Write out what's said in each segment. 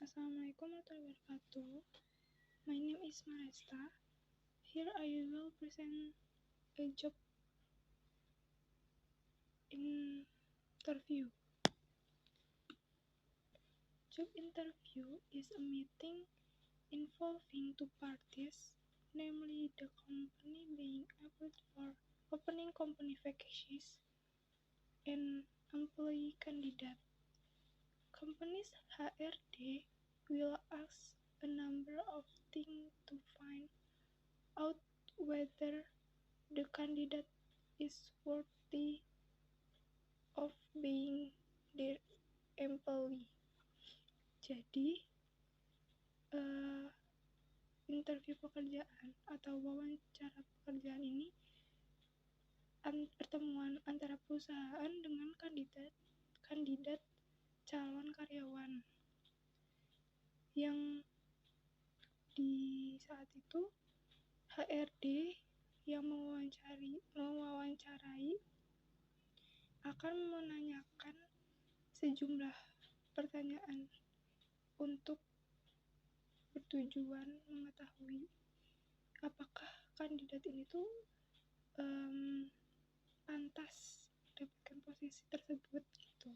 Assalamualaikum warahmatullahi wabarakatuh. My name is Maresta. Here I will present a job interview. Job interview is a meeting involving two parties, namely the company being applied for opening company vacancies and employee candidate. Company's HRD will ask a number of things to find out whether the candidate is worthy of being their employee. Jadi, interview pekerjaan atau wawancara pekerjaan ini pertemuan antara perusahaan dengan kandidat calon karyawan yang di saat itu HRD yang mewawancarai akan menanyakan sejumlah pertanyaan untuk bertujuan mengetahui apakah kandidat ini tuh pantas mendapatkan posisi tersebut gitu.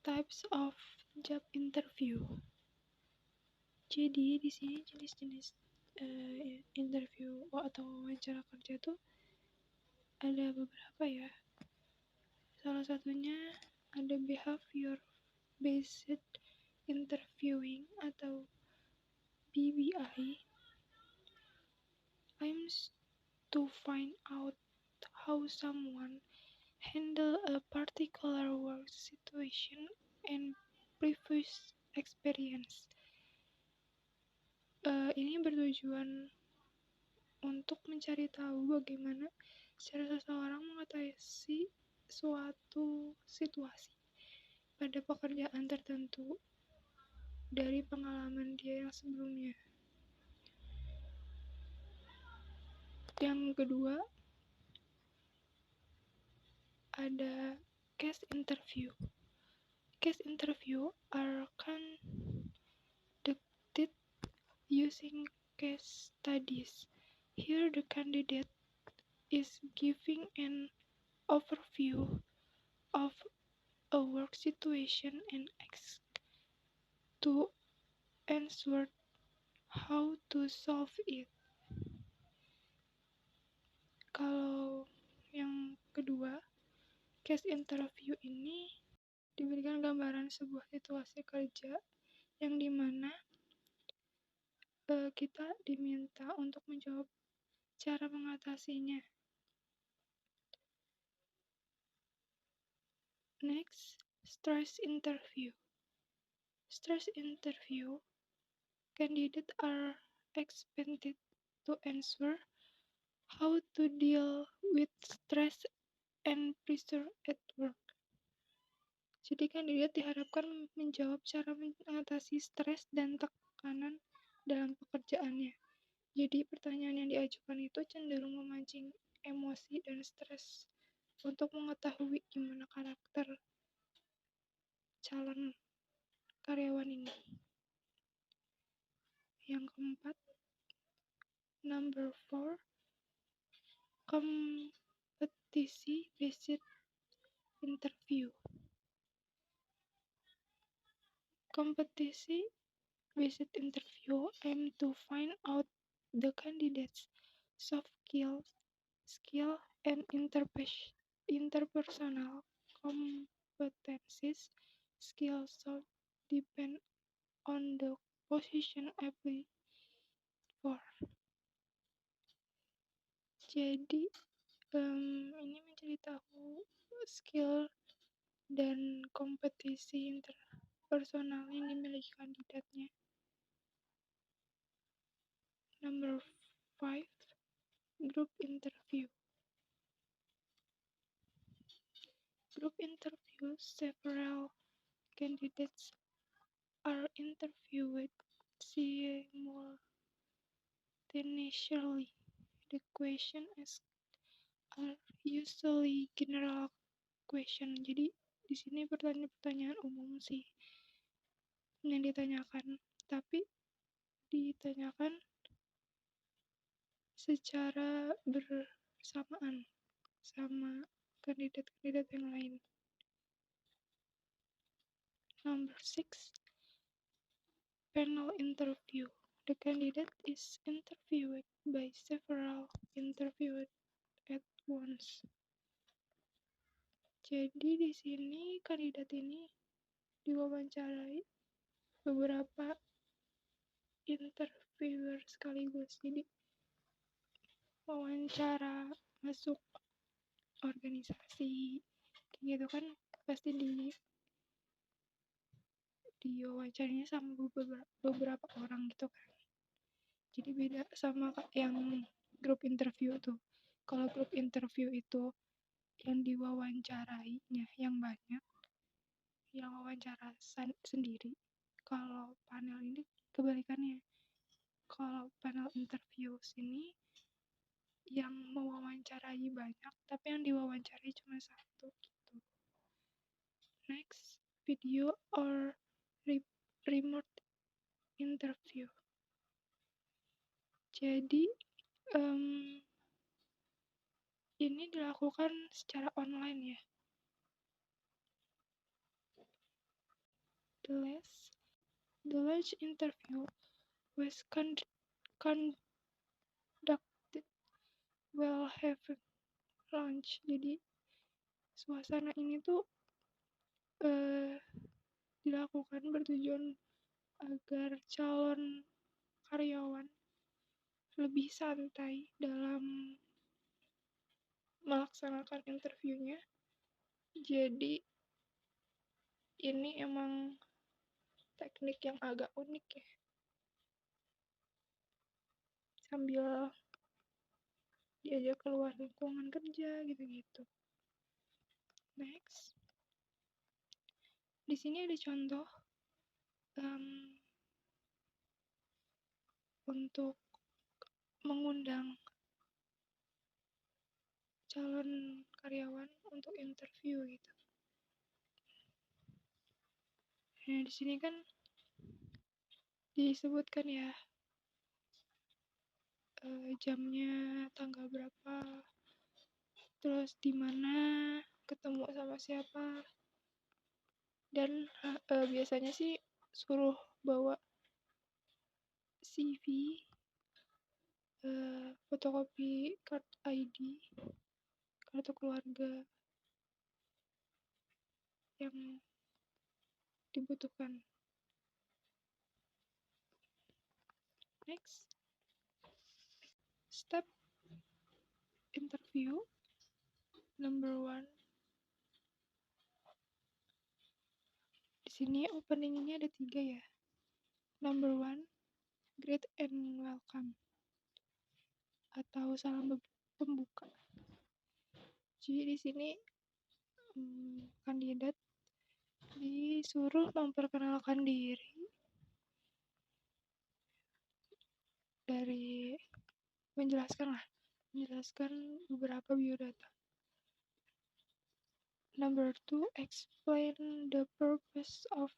Types of job interview. Jadi di sini jenis-jenis interview atau wawancara kerja tuh ada beberapa ya. Salah satunya ada behavior based interviewing atau BBI. Aims to find out how someone handle a particular work situation and previous experience. Ini bertujuan untuk mencari tahu bagaimana cara seseorang mengatasi suatu situasi pada pekerjaan tertentu dari pengalaman dia yang sebelumnya. Yang kedua, ada case interview. Case interview are conducted using case studies. Here the candidate is giving an overview of a work situation and asked to answer how to solve it. Kalau yang kedua, case interview ini diberikan gambaran sebuah situasi kerja yang dimana kita diminta untuk menjawab cara mengatasinya. Next, stress interview. Stress interview, candidates are expected to answer how to deal with stress and pressure at work. Jadi kandidat diharapkan menjawab cara mengatasi stres dan tekanan dalam pekerjaannya. Jadi pertanyaan yang diajukan itu cenderung memancing emosi dan stres untuk mengetahui gimana karakter calon karyawan ini. Yang keempat, number 4, competition-based interview. Competition-based interview aim to find out the candidate's soft skill and interpersonal competencies. Skills so depend on the position applied for. Jadi ini mencari tahu skill dan kompetisi interpersonal yang dimiliki kandidatnya. Number 5, group interview. Group interview, several candidates are interviewed simultaneously. The questions asked are usually general question. Jadi Di sini pertanyaan umum sih yang ditanyakan, tapi ditanyakan secara bersamaan sama kandidat-kandidat yang lain. Number 6, panel interview. The candidate is interviewed by several interviewers at once. Jadi di sini kandidat ini diwawancarai beberapa interviewer sekaligus. Jadi wawancara masuk organisasi gitu kan pasti diwawancaranya sama beberapa orang gitu kan. Jadi beda sama yang grup interview tuh. Kalau grup interview itu yang diwawancarainya yang banyak, yang wawancara sendiri. Kalau panel ini kebalikannya. Kalau panel interview sini yang mewawancarai banyak, tapi yang diwawancarai cuma satu gitu. Next, video or remote interview. Jadi ini dilakukan secara online ya. The last interview was conducted while having lunch. Jadi suasana ini tuh dilakukan bertujuan agar calon karyawan lebih santai dalam melaksanakan interviewnya. Jadi ini emang teknik yang agak unik ya. Sambil diajak keluar lingkungan kerja gitu-gitu. Next. Di sini ada contoh untuk mengundang calon karyawan untuk interview gitu. Nah, di sini kan disebutkan ya jamnya tanggal berapa, terus di mana, ketemu sama siapa, dan biasanya sih suruh bawa CV, fotokopi kartu ID, kartu keluarga yang dibutuhkan. Next, step interview number 1. Di sini openingnya ada 3 ya. Number 1, greet and welcome atau salam pembuka. Jadi di sini kandidat disuruh memperkenalkan diri dari menjelaskan beberapa biodata. Number 2, explain the purpose of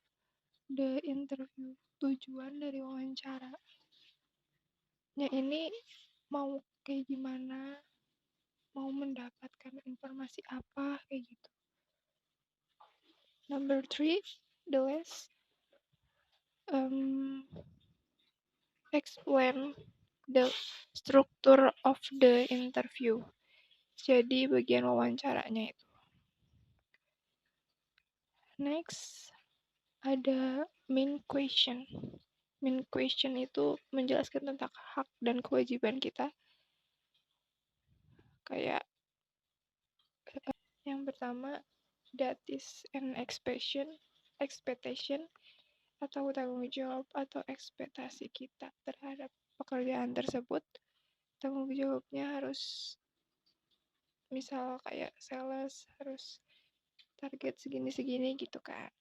the interview. Tujuan dari wawancara. Ya ini mau kayak gimana, mau mendapatkan informasi apa kayak gitu. Number 3, the last explain the structure of the interview. Jadi bagian wawancaranya itu. Next, ada main question. Main question itu menjelaskan tentang hak dan kewajiban kita. Kayak yang pertama, duties and expectation atau tanggung jawab atau ekspektasi kita terhadap pekerjaan tersebut. Tanggung jawabnya harus misal kayak sales harus target segini-segini gitu kan.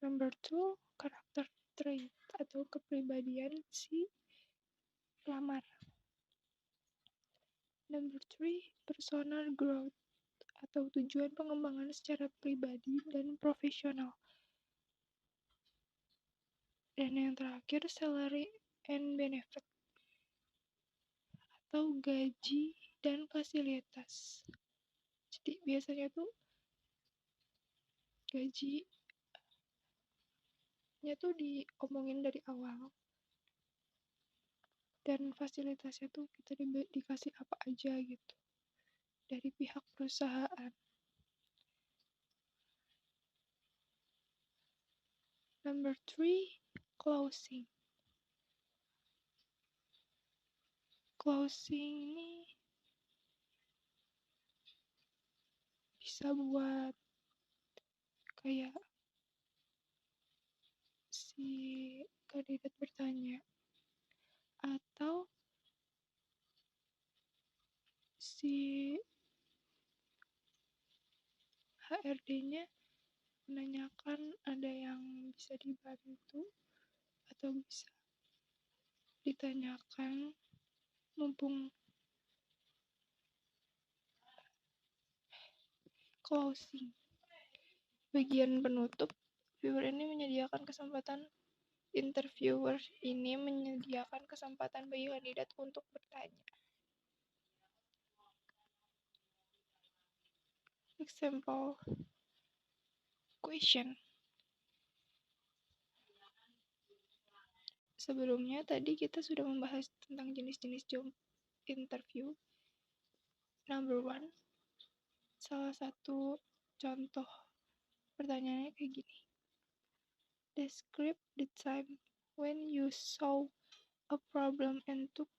Number 2, karakter trait atau kepribadian si pelamar. Number 3, personal growth atau tujuan pengembangan secara pribadi dan profesional. Dan yang terakhir, salary and benefit atau gaji dan fasilitas. Jadi biasanya tuh gajinya tuh diomongin dari awal, dan fasilitasnya tuh kita dikasih apa aja gitu dari pihak perusahaan. Number 3, closing. Closing ini bisa buat kayak si kandidat bertanya, atau si HRD-nya menanyakan ada yang bisa dibantu atau bisa ditanyakan, mumpung closing. Bagian penutup, interviewer ini menyediakan kesempatan bagi kandidat untuk bertanya. Example question. Sebelumnya tadi kita sudah membahas tentang jenis-jenis job interview. Number 1, salah satu contoh pertanyaannya kayak gini. Describe the time when you saw a problem and took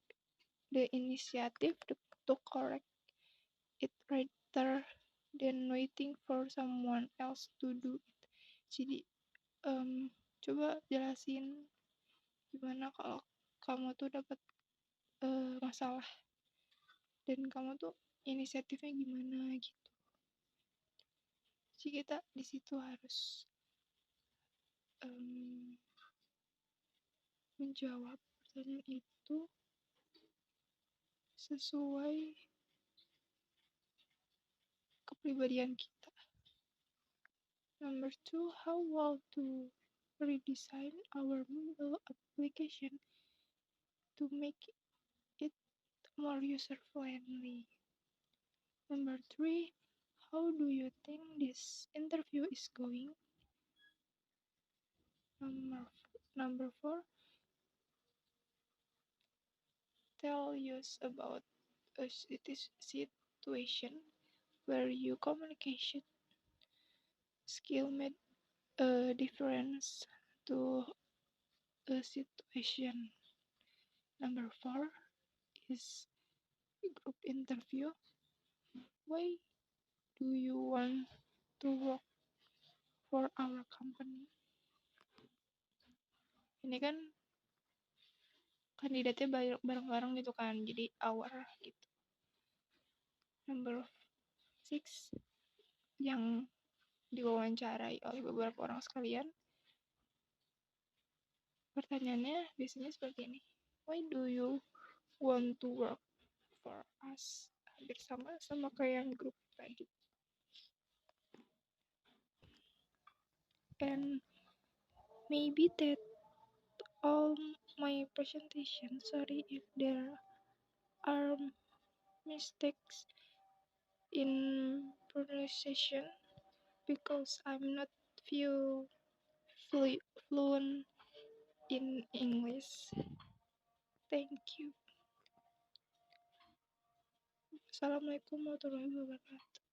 the initiative to correct it rather than waiting for someone else to do it. Jadi coba jelasin gimana kalau kamu tuh dapat masalah dan kamu tuh inisiatifnya gimana gitu. Jadi kita di situ harus menjawab pertanyaan itu sesuai kepribadian kita. Number 2, how well to redesign our mobile application to make it more user-friendly. Number 3, how do you think this interview is going? Number 4, tell us about a situation where your communication skill made a difference to a situation. Number 4 is group interview. Why do you want to work for our company? Ini kan kandidatnya bareng-bareng gitu kan, jadi our gitu. Number 6, yang diwawancarai oleh beberapa orang sekalian, pertanyaannya biasanya seperti ini. Why do you want to work for us? Hampir sama kayak yang grup tadi. And maybe that all my presentation. Sorry if there are mistakes in pronunciation because I'm not fluent in English. Thank you. Assalamualaikum warahmatullahi wabarakatuh.